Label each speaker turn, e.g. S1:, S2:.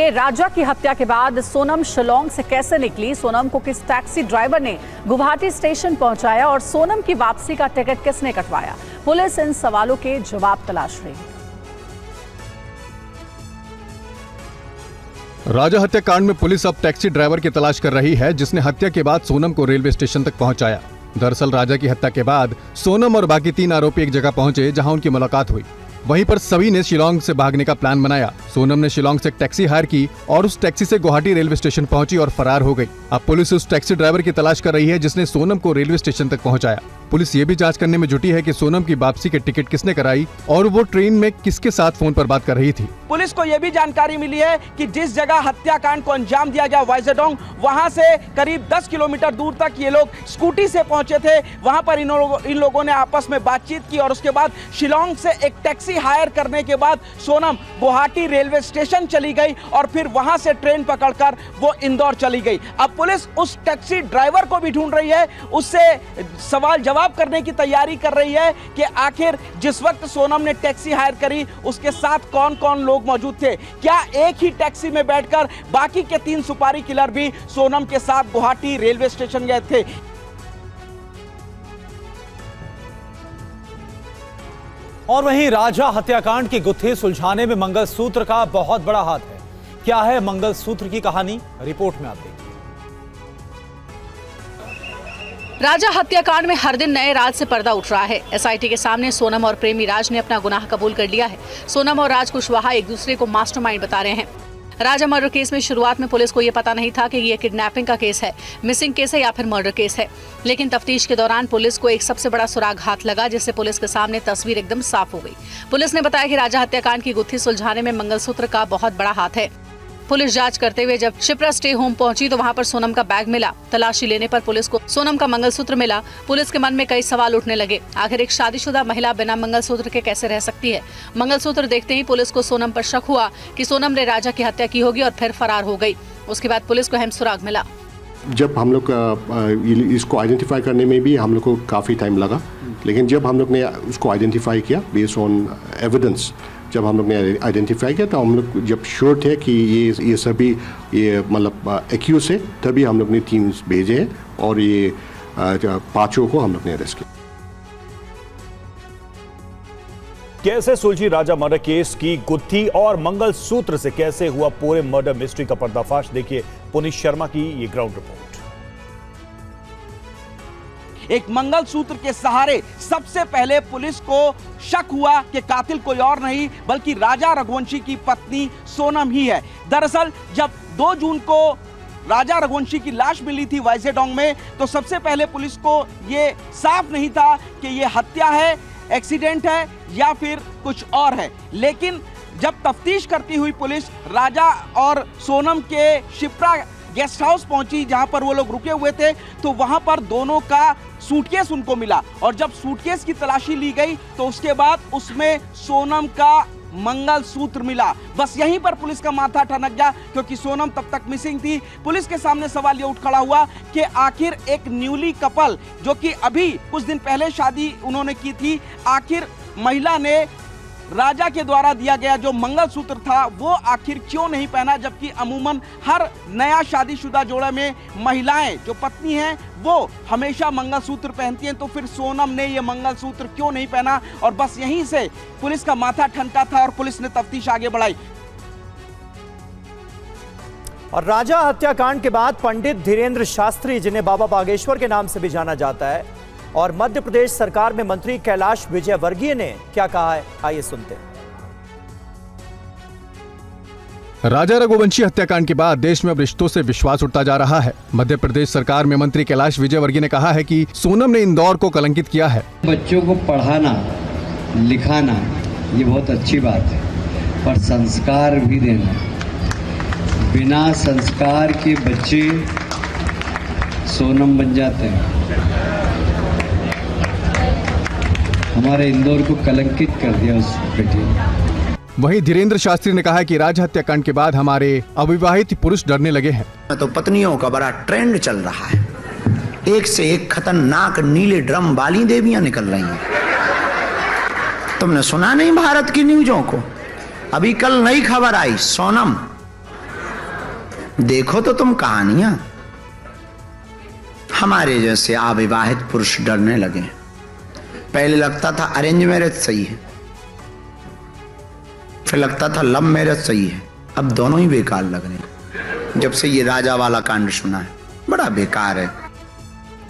S1: जानिए राजा की हत्या के बाद सोनम शिलोंग से कैसे निकली, सोनम को किस टैक्सी ड्राइवर ने गुवाहाटी स्टेशन पहुंचाया और सोनम की वापसी का टिकट किसने कटवाया। पुलिस इन सवालों के जवाब तलाश रही है।
S2: राजा हत्याकांड में पुलिस अब टैक्सी ड्राइवर की तलाश कर रही है जिसने हत्या के बाद सोनम को रेलवे स्टेशन तक पहुंचाया। दरअसल राजा की हत्या के बाद सोनम और बाकी 3 आरोपी एक जगह पहुंचे जहां उनकी मुलाकात हुई। वहीं पर सभी ने शिलोंग से भागने का प्लान बनाया। सोनम ने शिलोंग से एक टैक्सी हायर की और उस टैक्सी से गुवाहाटी रेलवे स्टेशन पहुंची और फरार हो गई। अब पुलिस उस टैक्सी ड्राइवर की तलाश कर रही है जिसने सोनम को रेलवे स्टेशन तक पहुंचाया। पुलिस ये भी जांच करने में जुटी है कि सोनम की वापसी के टिकट किसने कराई और वो ट्रेन में किसके साथ फोन पर बात कर रही थी।
S3: पुलिस को यह भी जानकारी मिली है कि जिस जगह हत्याकांड को अंजाम दिया गया वाइजोडोंग, वहां से करीब 10 किलोमीटर दूर तक ये लोग स्कूटी से पहुंचे थे। वहां पर इन लोगों ने आपस में बातचीत की और उसके बाद शिलोंग से एक टैक्सी हायर करने के बाद सोनम गुवाहाटी रेलवे स्टेशन चली गई और फिर वहां से ट्रेन पकड़कर वो इंदौर चली गई। अब पुलिस उस टैक्सी ड्राइवर को भी ढूंढ रही है, उससे सवाल जवाब करने की तैयारी कर रही है कि आखिर जिस वक्त सोनम ने टैक्सी हायर करी उसके साथ कौन कौन लोग मौजूद थे। क्या एक ही टैक्सी में बैठकर बाकी के 3 सुपारी किलर भी सोनम के साथ गुवाहाटी रेलवे स्टेशन गए थे।
S4: और वहीं राजा हत्याकांड की गुत्थी सुलझाने में मंगलसूत्र का बहुत बड़ा हाथ है। क्या है मंगलसूत्र की कहानी, रिपोर्ट में आप देखिए।
S1: राजा हत्याकांड में हर दिन नए राज से पर्दा उठ रहा है। एसआईटी के सामने सोनम और प्रेमी राज ने अपना गुनाह कबूल कर लिया है। सोनम और राज कुशवाहा एक दूसरे को मास्टरमाइंड बता रहे हैं। राजा मर्डर केस में शुरुआत में पुलिस को यह पता नहीं था कि ये किडनैपिंग का केस है, मिसिंग केस है या फिर मर्डर केस है। लेकिन तफ्तीश के दौरान पुलिस को एक सबसे बड़ा सुराग हाथ लगा जिससे पुलिस के सामने तस्वीर एकदम साफ हो गई। पुलिस ने बताया कि राजा हत्याकांड की गुत्थी सुलझाने में मंगलसूत्र का बहुत बड़ा हाथ है। पुलिस जांच करते हुए जब शिप्रा स्टे होम पहुंची तो वहां पर सोनम का बैग मिला। तलाशी लेने पर पुलिस को सोनम का मंगलसूत्र मिला। पुलिस के मन में कई सवाल उठने लगे। आखिर एक शादीशुदा महिला बिना मंगलसूत्र के कैसे रह सकती है। मंगलसूत्र देखते ही पुलिस को सोनम पर शक हुआ कि सोनम ने राजा की हत्या की होगी और फिर फरार हो गई। उसके बाद पुलिस को अहम सुराग मिला।
S5: जब हम लोग इसको आइडेंटिफाई करने में भी हम लोग को काफ़ी टाइम लगा, लेकिन जब हम लोग ने उसको आइडेंटिफाई किया बेस्ड ऑन एविडेंस, जब हम लोग ने आइडेंटिफाई किया तो हम लोग जब श्योर थे कि ये सभी मतलब एक्यूज है, तभी हम लोग ने टीम्स भेजे और ये 5 को हम लोग ने अरेस्ट किया।
S4: कैसे सुलझी राजा मर्डर केस की गुत्थी और मंगलसूत्र से कैसे हुआ पूरे मर्डर मिस्ट्री का पर्दाफाश, देखिए पुनीत शर्मा की ये ग्राउंड रिपोर्ट।
S3: एक मंगलसूत्र के सहारे सबसे पहले पुलिस को शक हुआ कि कातिल कोई और नहीं बल्कि राजा रघुवंशी की पत्नी सोनम ही है। दरअसल जब 2 जून को राजा रघुवंशी की लाश मिली थी वाइजोडोंग में तो सबसे पहले पुलिस को ये साफ नहीं था कि ये हत्या है, एक्सीडेंट है या फिर कुछ और है। लेकिन जब तफ्तीश करती हुई पुलिस राजा और सोनम के शिप्रा गेस्ट हाउस पहुंची जहां पर वो लोग रुके हुए थे तो वहां पर दोनों का सूटकेस उनको मिला और जब सूटकेस की तलाशी ली गई तो उसके बाद उसमें सोनम का मंगलसूत्र मिला। बस यहीं पर पुलिस का माथा ठनक गया क्योंकि सोनम तब तक मिसिंग थी। पुलिस के सामने सवाल ये उठ खड़ा हुआ कि आखिर एक न्यूली कपल जो कि अभी कुछ दिन पहले शादी उन्होंने की थी, आखिर महिला ने राजा के द्वारा दिया गया जो मंगलसूत्र था वो आखिर क्यों नहीं पहना, जबकि अमूमन हर नया शादीशुदा जोड़े में महिलाएं जो पत्नी हैं वो हमेशा मंगलसूत्र पहनती हैं। तो फिर सोनम ने ये मंगलसूत्र क्यों नहीं पहना और बस यहीं से पुलिस का माथा ठनका था और पुलिस ने तफ्तीश आगे बढ़ाई।
S4: और राजा हत्याकांड के बाद पंडित धीरेन्द्र शास्त्री, जिन्हें बाबा बागेश्वर के नाम से भी जाना जाता है, और मध्य प्रदेश सरकार में मंत्री कैलाश विजयवर्गीय ने क्या कहा है, आइए सुनते हैं।
S2: राजा रघुवंशी हत्याकांड के बाद देश में अब रिश्तों से विश्वास उठता जा रहा है। मध्य प्रदेश सरकार में मंत्री कैलाश विजयवर्गीय ने कहा है कि सोनम ने इंदौर को कलंकित किया है।
S6: बच्चों को पढ़ाना लिखाना ये बहुत अच्छी बात है, पर संस्कार भी देना। बिना संस्कार के बच्चे सोनम बन जाते हैं। हमारे इंदौर को कलंकित कर दिया उस बेटी ने।
S2: वहीं धीरेन्द्र शास्त्री ने कहा कि राजा हत्याकांड के बाद हमारे अविवाहित पुरुष डरने लगे हैं।
S7: तो पत्नियों का बड़ा ट्रेंड चल रहा है, एक से एक खतरनाक नीले ड्रम वाली देवियां निकल रही हैं। तुमने सुना नहीं भारत की न्यूज़ों को? अभी कल नई खबर आई, सोनम देखो तो तुम कहानियां। हमारे जैसे अविवाहित पुरुष डरने लगे। पहले लगता था अरेंज मैरिज सही है, फिर लगता था लव मैरिज सही है, अब दोनों ही बेकार लग रहे हैं। जब से ये राजा वाला कांड सुना है, बड़ा बेकार है।